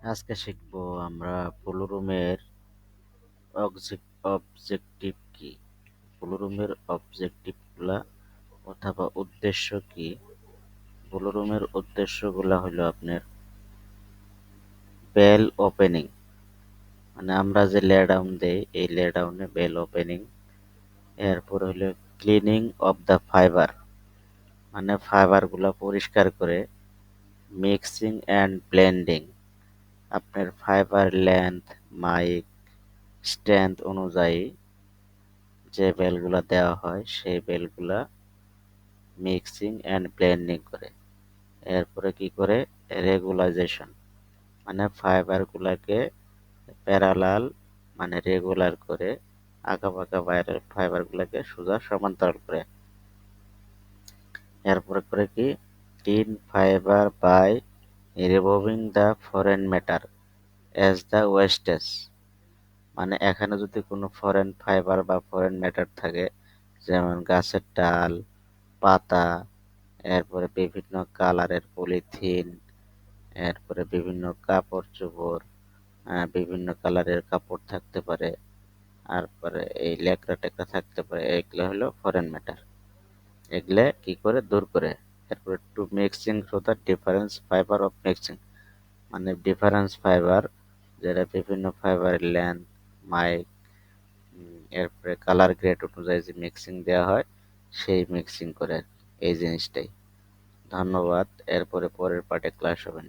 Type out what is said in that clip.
আজকে শিখবো আমরা ব্লুরুমের অবজেক্টিভ কি। ব্লুরুমের অবজেক্টিভগুলা অথবা উদ্দেশ্য কি। ব্লুরুমের উদ্দেশ্যগুলা হলো আপনার বেল ওপেনিং, মানে আমরা যে লে ডাউন দেই এই লে ডাউনে বেল ওপেনিং। এরপর হলো ক্লিনিং অফ দ্য ফাইবার, মানে ফাইবার গুলা পরিষ্কার করে। মিক্সিং অ্যান্ড ব্লেন্ডিং, আপনার ফাইবার লেন্থ মাইক স্ট্রেংথ অনুযায়ী যে বেলগুলা দেওয়া হয় সেই বেলগুলা মিক্সিং অ্যান্ড ব্লেন্ডিং করে। এরপরে কি করে, রেগুলাইজেশন, মানে ফাইবার গুলাকে প্যারালাল মানে রেগুলার করে, আঁকা বাঁকা বাইরের ফাইবার গুলাকে সোজা সমান্তরাল করে। এরপরে করে কি, clean fibre by removing the foreign matter as the wastage, মানে এখানে যদি কোনো ফরেন ফাইবার বা ফরেন ম্যাটার থাকে, যেমন গাছের ডাল, পাতা, এরপরে বিভিন্ন কালারের পলিথিন, এরপরে বিভিন্ন কাপড় চোপড়, বিভিন্ন কালারের কাপড় থাকতে পারে, তারপরে এই লেকড়া টেকড়া থাকতে পারে, এগুলো হলো ফরেন ম্যাটার। এগুলো কি করে দূর করে। এরপরে to mixing through the difference fibre of mixing, মানে ডিফারেন্স ফাইবার যেটা বিভিন্ন ফাইবারের লেন্থ মাইক, এরপরে কালার গ্রেড অনুযায়ী যে মিক্সিং দেওয়া হয় সেই মিক্সিং করে এই জিনিসটাই। ধন্যবাদ। এরপরে পরের পার্টে ক্লাস হবে।